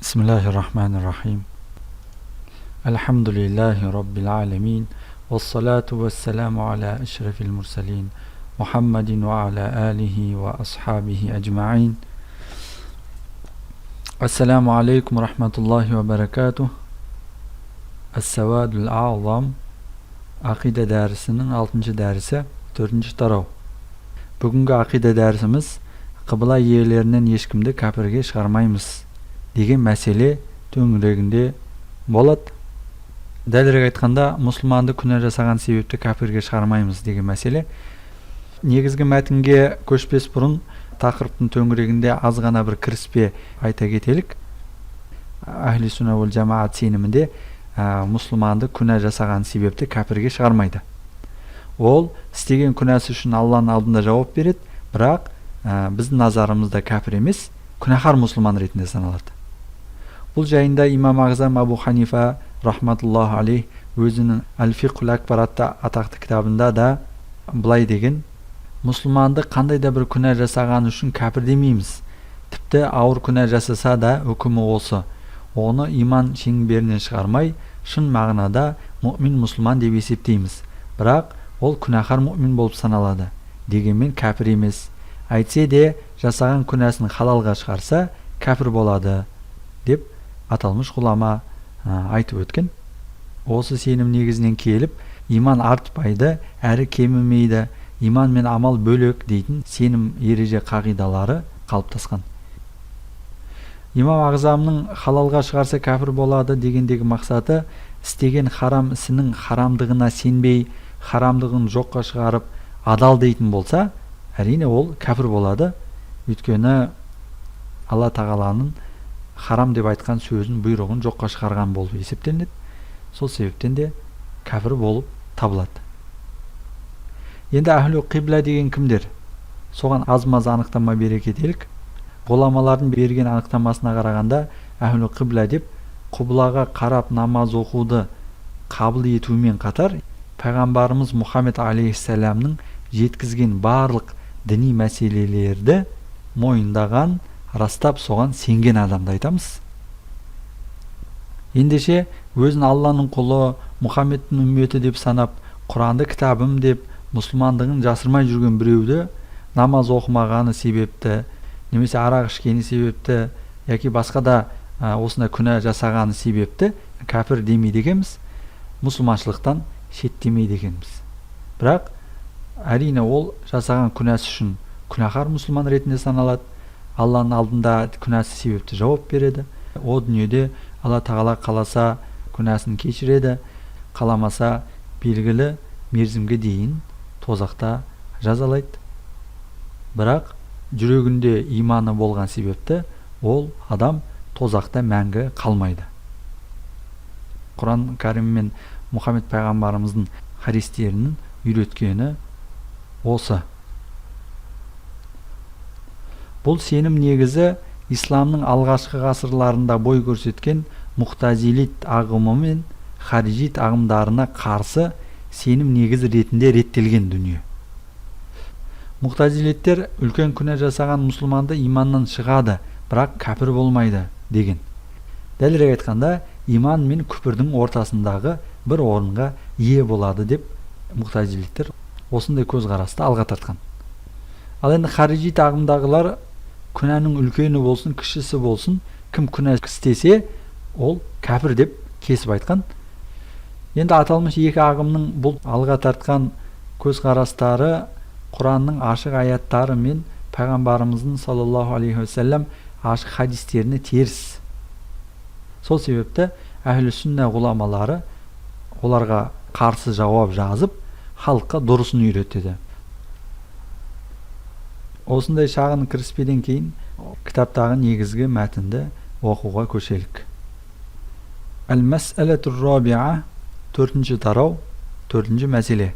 Bismillahirrahmanirrahim. Elhamdülillahi Rabbil alemin. Vessalatu vesselamu ala eşrefil mursalin. Muhammedin ve ala alihi ve ashabihi ecma'in. Esselamu aleyküm ve rahmetullahi ve berekatuh. Es-Sevadul A'zam Akide dersinin 6. dersi 4. taraf. Bugünkü akide dersimiz Kıbla yerlerinden ешкімді кәпірге шығармаймыз деген мәселе төңірегінде болады. Дәлірек айтқанда, мұсылманды күнә жасаған себепті кәпірге шығармаймыз деген мәселе. Негізгі мәтінге көшпес бұрын тақырыптың төңірегінде аз ғана бір кіріспе айта кетелік. Ахли сүнна уәл жамаат сенімінде мұсылманды күнә жасаған себепті кәпірге шығармайды. Ол істеген күнәсі үшін Алланың алдында жауап береді, бірақ біздің назарымызда кәпір емес, күнәһар мұсылман ретінде саналады. Бұл жайында имам Ағзам Абу Ханифа рахматуллаху алейх өзінің Әл-Фиқхул Акбар атты атақты кітабында да былай деген: мұсылманды қандай да бір күнә жасаған үшін кәпір демейміз. Тіпті ауыр күнә жасаса да үкімі осы. Оны иман шеңберінен шығармай, шын мағынада мұъмин мұсылман деп есептейміз. Бірақ ол күнәһар мұъмин болып саналады. Дегенмен кәпір емес. Әйтсе де жасаған күнәсін халалға шығарса кәпір болады деп аталмыш ғұлама айтып өткен. Осы сенім негізінен келіп, иман артпайды, әрі кемімейді, иман мен амал бөлек дейтін сенім ереже қағидалары қалыптасқан. Имам Ағзамның халалға шығарса кәпір болады дегендегі мақсаты, істеген харам ісінің харамдығына сенбей, харамдығын жоққа шығарып, адал дейтін болса, әрине ол кәпір болады. Өйткені Алла тағаланың харам деп айтқан сөзін, бұйрығын жоққа шығарған болып есептелінеді. Сол себептен де кәпір болып табылады. Енді әхлу қибла деген кімдер? Соған аз-маз анықтама бере кетелік. Ғұламалардың берген анықтамасына қарағанда, әхлу қибла деп құблаға қарап намаз оқуды қабыл етумен қатар, пайғамбарымыз Мұхаммед алейхиссаламның жеткізген барлық діни мәселелерді мойындаған, растап соған сенген адамды айтамыз. Ендеше өзін Алланың құлы, Мұхаммедтің үмметі деп санап, Құранды кітабым деп мұсылмандығын жасырмай жүрген біреуді намаз оқымағаны себепті, немесе арақ ішкені себепті, яки басқа да осындай күнә жасағаны себепті кәпір демейді екенбіз, мұсылманшылықтан шеттемейді екенбіз. Бірақ әрине ол жасаған күнәсі үшін күнәһар мұсылман ретінде саналады. Алланың алдында күнәсі себепті жауап береді. О дүниеде Алла тағала қаласа күнәсін кешіреді, қаламаса белгілі мерзімге дейін тозақта жазалайды. Бірақ жүрегінде иманы болған себепті ол адам тозақта мәңгі қалмайды. Құран кәрім мен Мұхаммед пайғамбарымыздың хадистерінің үйреткені осы. Бұл сенім негізі исламның алғашқы ғасырларында бой көрсеткен мұқтазилит ағымы мен харижит ағымдарына қарсы сенім негізі ретінде реттелген дүние. Мұқтазилиттер үлкен күнә жасаған мұсылманды иманнан шығады, бірақ кәпір болмайды деген. Дәлірек айтқанда, иман мен күпірдің ортасындағы бір орынға ие болады деп мұқтазилиттер осындай көзқарасты алға тартқан. Ал енді харижит ағымдағылар күнәнің үлкені болсын, кішісі болсын, кім күнә істесе, ол кәпір деп кесіп айтқан. Енді аталмыш екі ағымның бұл алға тартқан көзқарастары Құранның ашық аяттары мен пайғамбарымыздың саллаллаху алейхи уассалам ашық хадистеріне теріс. Сол себепті әхлі сүнна ғұламалары оларға қарсы жауап жазып, халыққа дұрысын үйретеді. Осындай шағын кіріспеден кейін кітаптағы негізгі мәтінді оқуға көшелік. Әл-мәсәләтур рабиа, 4-ші тарау, 4-ші мәселе.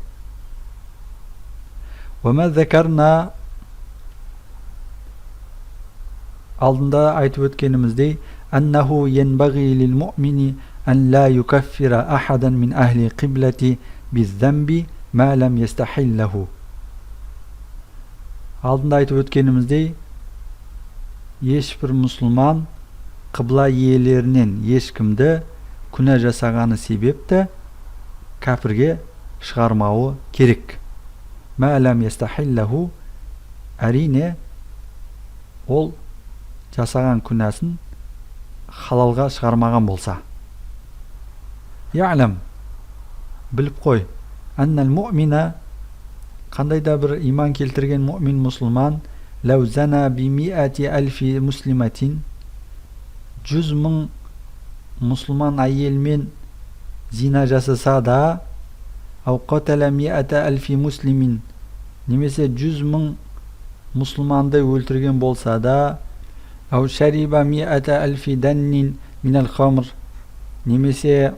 Вама зәкәрна, алдында айтып өткеніміздей, әннәху янбағи лил муъмини ән ла юкаффира ахадан мин ахли қиблати biz-замби ма лам ястахиллаху. Алдында айтып өткеніміздей, ешбір мұсылман Қыбла иелерінен ешкімді күнә жасағаны себепті кәпірге шығармауы керек. Мәләм ястахиллаху, әрине ол жасаған күнәсін халалға шығармаған болса. Я'лам, біліп қой, аннал муъмина, қандай да бір иман келтірген муъмин мұсылман, ләу зана би миати әлфи муслиматин, 100 мың мұсылман әйелмен зина жасаса да, ау қатала миата әлфи муслимин, немесе 100 мың мұсылманды өлтірген болса да, ау шариба миата әлфи даннин минал хамр, немесе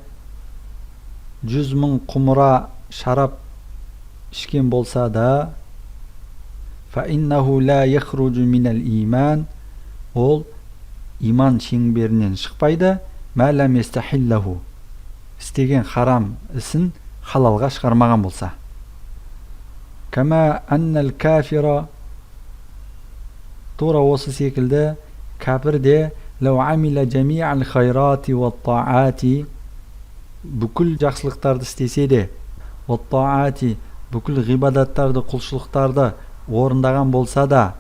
100 мың құмыра шарап ішкен болса да, фа иннаху ла яхруджу минал иман, ол иман шеңберінен шықпайды, мәләм ястахиллаху, істеген харам ісін халалға шығармаған болса. Кама аннал кафира, тура осы секілді кәпір де лау амила жами'ал хайрати ва таати, бүкіл жақсылықтарды істесе де, ва таати, бүкіл ғибадаттарды, құлшылықтарды орындаған болса да,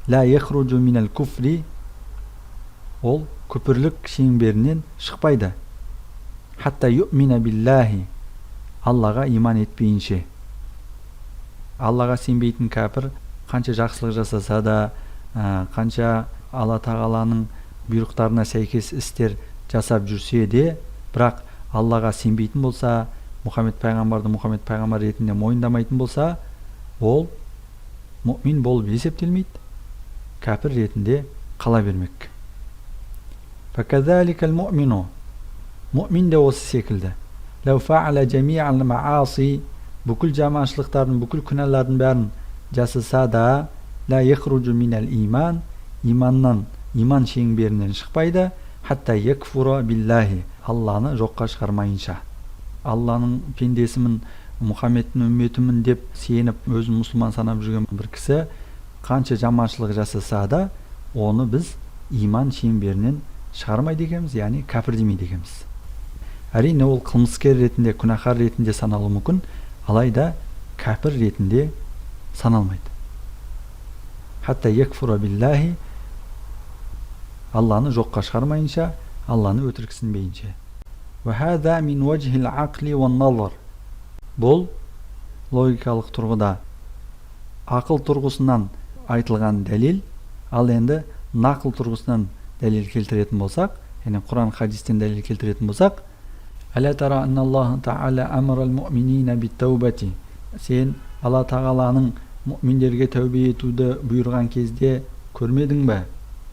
ла яхруджу минал куфри, ол күпірлік шеңберінен шықпайды. Хатта ю'мина биллахи, Аллаға иман етпейінше. Аллаға сенбейтін кәпір қанша жақсылық жасаса да, қанша Алла тағаланың бұйрықтарына сәйкес істер жасап жүрсе де, бірақ Аллаға сенбейтін болса, Мұхаммед пайғамбарды Мұхаммед пайғамбар ретінде мойындамайтын болса, ол мұъмин болып есептелмейді, кәпір ретінде қала бермек. Факазаликал муъмину, мұъмин де осы секілді. Лау фа'ала жами'ал мааси, бүкіл жаманшылықтардың, бүкіл күнәлардың бәрін жасаса да, ла яхруджу минал иман, иманнан, иман шеңберінен шықпайды, хатта якфура биллахи, Алланы жоққа шығармайынша. Алланың пендесімін, Мұхаммедтің үмметімін деп сеніп, өзін мұсылман санап жүрген бір кісі қанша жаманшылық жасаса да, оны біз иман шеңберінен шығармайды екенбіз, яғни кәпір демейді екенбіз. Әрине ол қылмыскер ретінде, күнәһар ретінде саналуы мүмкін, алайда кәпір ретінде саналмайды. Хатта якфура биллахи, Алланы жоққа шығармайынша, Алланы өтіріксінбейінше. Ва хаза мин вajhil aqli wan nazar. Бұл логикалық тұрғыда ақыл тұрғысынан айтылған дәлел, ал енді нақыл тұрғысынан дәлел келтіретін болсақ, яғни Құран хадистен дәлел келтіретін болсақ, Аля тара анналлаху та'ала амрал муъминина бит-таубати. Сен Алла тағаланың муъминдерге тәубе етуді бұйырған кезде көрмедің бе?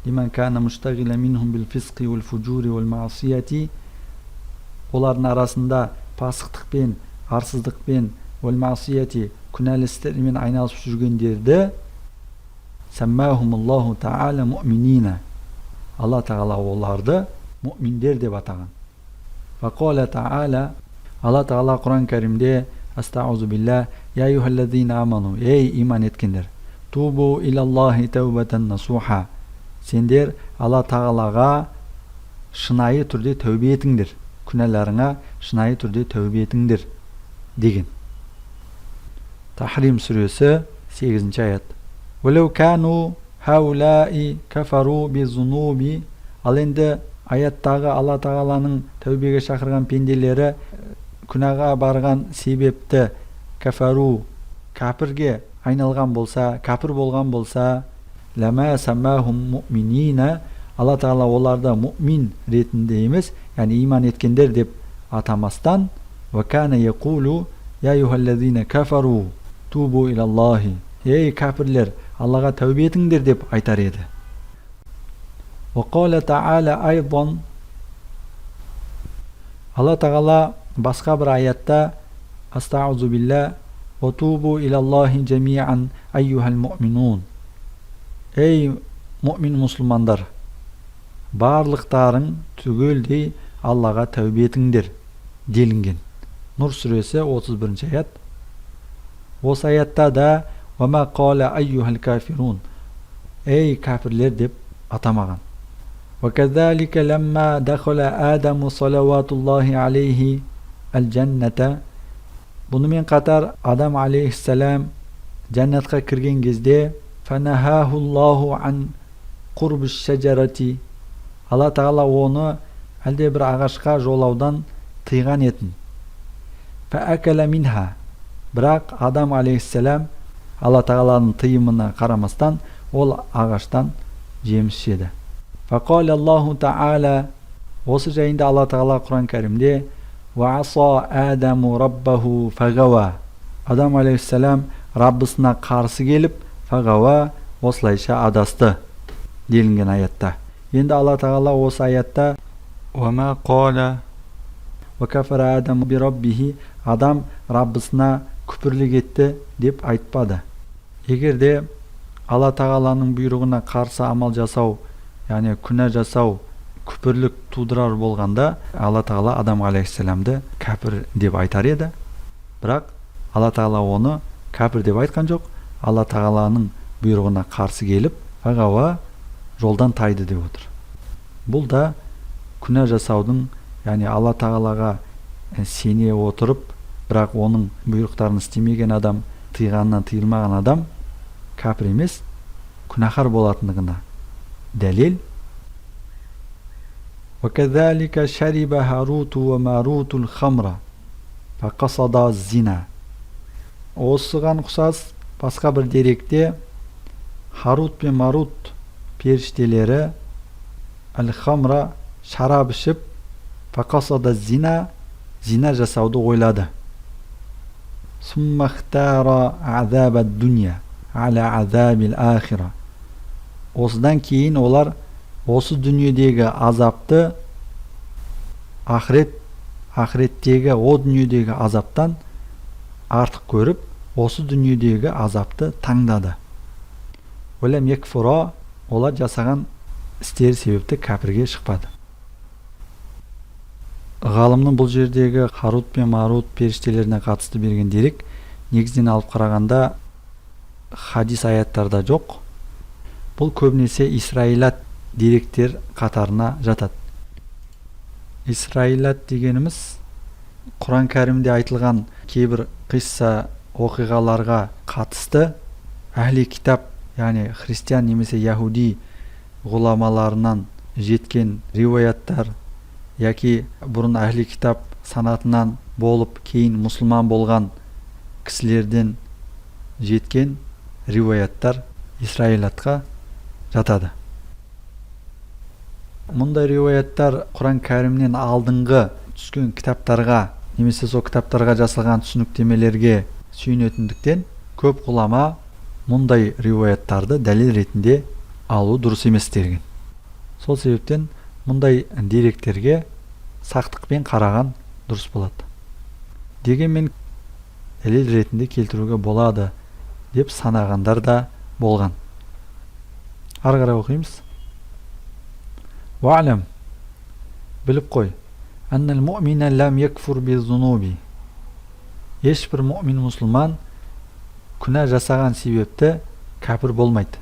Лиман кана муштагила минхум бил фисқи вал фужури вал маасияти. Олардың арасында пасықтықпен, арсыздықпен, вал маасияти, күнәлі істермен айналысып жүргендерді саммахумуллаху та'ала муъминина. Алла тағала оларды муъминдер деп атаған. Фақала та'ала, Алла тағала Құран кәрімде, астаузу билла, я юхаллазина аману, ей иман еткендер, тубу илаллахи тәубатан насуха. Сендер Алла тағалаға шынайы түрде тәубе етіңдер, күнәларыңа шынайы түрде тәубе етіңдер деген. Тахрим сүресі 8-ші аят. Вәләу кану хаулаи кафару бизунуби. Ал енді аяттағы Алла тағаланың тәубеге шақырған пенделері күнәға барған себепті кафару, кәпірге айналған болса, кәпір болған болса, лама саммахум муъминина, Алла тағала оларды муъмин ретінде емес, яғни иман еткендер деп атамастан, ва кана яқулу я юхаллазина кафару тубу илаллахи, ей кәпірлер, Аллаға тәубе етіңдер деп айтар еді. Ва қала та'ала айдан, Алла тағала басқа бір аятта, астаузу билла, ва тубу илаллахи жами'ан айюхал муъминун. Ей муъмин мұсылмандар, барлықтарың түгелдей Аллаға тәубе етіңдер делінген. Нұр сүресі 31-ші аят. Осы аятта да вама қала айюхал кафирун, ей кәпірлер деп атамаған. وكذلك لما دخل آدم صلوات الله عليه الجنة. Bunымен қатар Адам алейхиссалам жәннатқа кірген кезде فنهاه الله عن قرب الشجرة. Алла тағала оны әлде бір ағашқа жолаудан тыйған етін. فأكل منها. Бірақ Адам алейхиссалам Алла тағаланың тыйымына қарамастан ол ағаштан жеміс жеді. فقال الله تعالى. Осы жайында Алла тағала Құран кәрімде وعصى آدم ربه فغوى. Адам алейхиссалам Раббысына қарсы келіп фағауа, осылайша адасты делінген аятта. Енді Алла тағала осы аятта وما قال وكفر آدم بربه. Адам Раббысына күпірлік етті деп айтпады. Егерде Алла тағаланың бұйрығына қарсы амал жасау, яғни күнә жасау күпірлік тудырар болғанда, Алла тағала Адам алейхиссаламды кәпір деп айтар еді. Бірақ Алла тағала оны кәпір деп айтқан жоқ. Алла тағаланың бұйрығына қарсы келіп, фағауа, жолдан тайды деп отыр. Бұл да күнә жасаудың, яғни Алла тағалаға сене отырып, бірақ оның бұйрықтарын істемеген адам, тыйғаннан тыйылмаған адам кәпір емес, күнәһар болатындығына дәлел. وكذلك شرب هاروت وماروت الخمر فقصد الزنا. Осыған ұқсас басқа бір деректе Харут пен Марут періштелері әл-хамра шарап ішіп фақасада зина жасауды ойлады. Суммахтара азабад дуния аля азабил ахира. Осыдан кейін олар осы дүниедегі азапты ақыреттегі о дүниедегі азаптан артық көріп, осы дүниедегі азапты таңдады. Олам екфура, олар жасаған істер себепті кәпірге шықпады. Ғалымның бұл жердегі Харут пен Марут періштелеріне қатысты берген дерек негізден алып қарағанда хадис аяттарда жоқ. Бұл көбінесе Исраилат деректер қатарына жатады. Исраилат дегеніміз Құран кәрімде айтылған кейбір қисса оқиғаларға қатысты әхли китап, яғни христиан немесе яһуди ғұламаларынан жеткен риуаяттар, яки бұрын әхли китап санатынан болып кейін мұсылман болған кісілерден жеткен риуаяттар Исраилатқа жатады. Мұндай риуаяттар Құран кәрімнен алдыңғы түскен кітаптарға немесе сол кітаптарға жасалған түсініктемелерге сүйенетіндіктен көп ғұлама мұндай риуаяттарды дәлел ретінде алу дұрыс емес деген. Сол себептен мұндай деректерге сақтықпен қараған дұрыс болады. Дегенмен дәлел ретінде келтіруге болады деп санағандар да болған. Ары қарай оқимыз. Ва'лам, біліп қой, аннал му'мина лам якфур би-зунуби. Ешбір мұъмин мұсылман күнә жасаған себепті кәпір болмайды.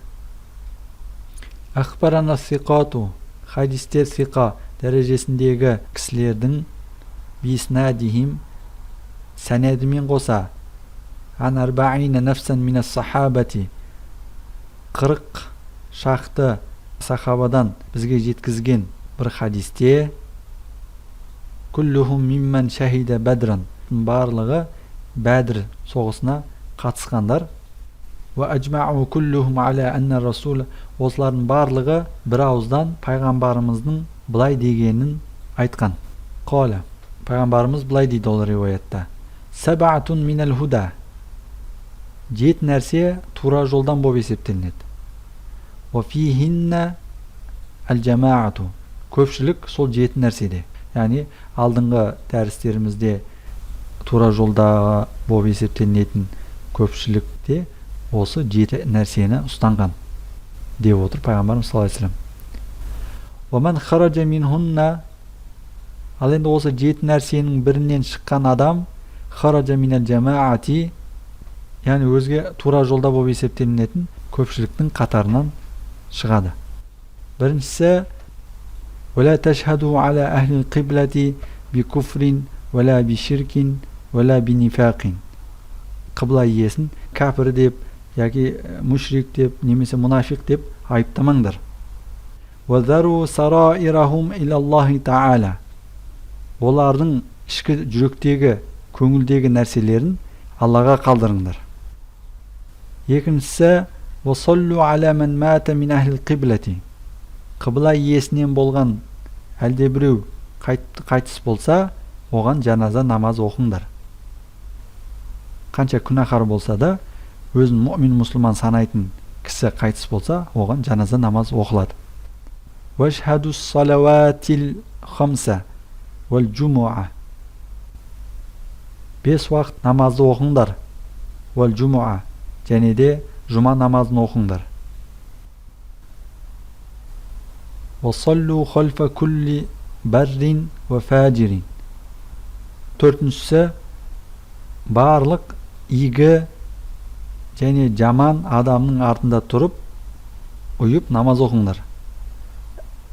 Ахбарана сиқату, хадистер сиқа дәрежесіндегі кісілердің биснадихим сәнедімен қоса ан арбаина нафсан мина сахабати 40 шақты сахабадан бізге жеткізген бір хадисте күллухум мимман шахида бадран, барлығы Бәдір соғысына қатысқандар. Ва аджмау күллухум аля анна расул, осылардың барлығы бір ауыздан пайғамбарымыздың былай дегенін айтқан. Қала, пайғамбарымыз былай дейді ол риуаятта. Сабатун минал худа, 7 нәрсе тура жолдан болып есептелінеді. Ва фихинна аль-жамаату, көпшілік сол 7 нәрседе. Яғни алдыңғы дәрістерімізде тура жолда болып есептелінетін көпшілікте осы 7 нәрсені ұстанған деп отыр пайғамбарымыз саллаллаху алейхи вассалам. Ва ман хараджа минхунна, ал енді осы 7 нәрсенің бірінен шыққан адам хараджа минал жамаати, яғни өзге тура жолда болып есептелінетін көпшіліктің қатарынан шығады. Біріншісі ولا تشهدوا على أهل القبلة بكفر ولا بشرك ولا بنفاق. Qibla иесін кәпір деп, яки мушрик деп, немесе мұнафиқ деп айыптамаңдар. وَذَرُوا سَرَائِرَهُمْ إِلَى اللَّهِ تَعَالَى. Олардың ішкі жүректегі, көңілдегі нәрселерін Аллаға қалдырыңдар. Екіншісі, وَصَلُّوا عَلَى مَنْ مَاتَ مِنْ أَهْلِ الْقِبْلَةِ. Qibla иесінен болған әлде біреу қайтыс болса, оған жаназа намаз оқыңдар. Қанша күнәһар болса да, өзін мұъмин мұсылман санайтын кісі қайтыс болса, оған жаназа намаз оқылады. وَاشْهَدُوا الصَّلَوَاتِ الْخَمْسَ وَالْجُمُعَةِ. 5 уақыт намазды оқыңдар. وَالْجُمُعَةِ. және де жұма намазын оқыңдар. وَصَلُّوا خَلْفَ كُلِّ بَرٍّ وَفَاجِرٍ. Төртіншісі, барлық игі және жаман адамның артында тұрып, ұйып намаз оқыңдар.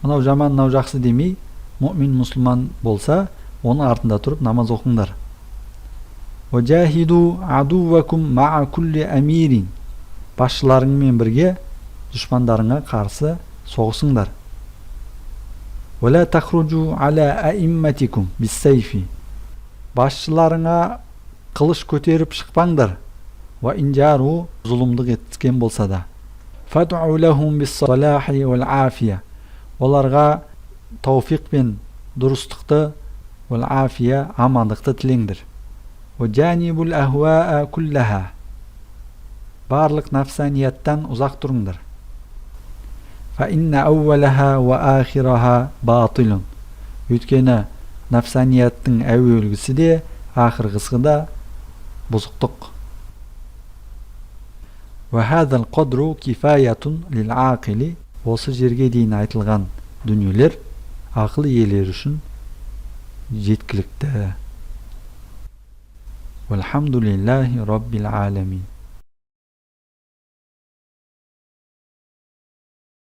Мынау жаман, мынау жақсы демей, мұъмин мұсылман болса, оның артында тұрып намаз оқыңдар. وَجَاهِدُوا عَدُوَّكُمْ مَعَ كُلِّ أَمِيرٍ. Басшыларыңмен бірге дұшпандарыңа қарсы соғысыңдар. وَلَا تَخْرُجُوا عَلَى أَئِمَّتِكُمْ بِالسَّيْفِ. Басшыларыңа қылыш көтеріп шықпаңдар. وَإِنْ جَارُوا. Зұлымдық еткен болса да. فَادْعُوا لَهُمْ بِالصَّلَاحِ وَالْعَافِيَةِ. Оларға тауфиқ пен дұрыстықты, وَالْعَافِيَةِ амандықты тілеңдір. وَجَانِبُوا الْأَهْوَاءَ كُلَّهَا. Барлық нафсанияттан ұзақ тұрыңдар. فَإِنَّ أَوَّلَهَا وَآخِرَهَا بَاطِلٌ. Өйткені нафсанияттың әуелгісі де, ақырғысы да бұзықтық. وَهَذَا الْقَدْرُ كِفَايَةٌ لِلْعَاقِلِ. Осы жерге дейін айтылған дүниелер ақыл иелері үшін жеткілікті. وَالْحَمْدُ لِلَّهِ رَبِّ الْعَالَمِينَ.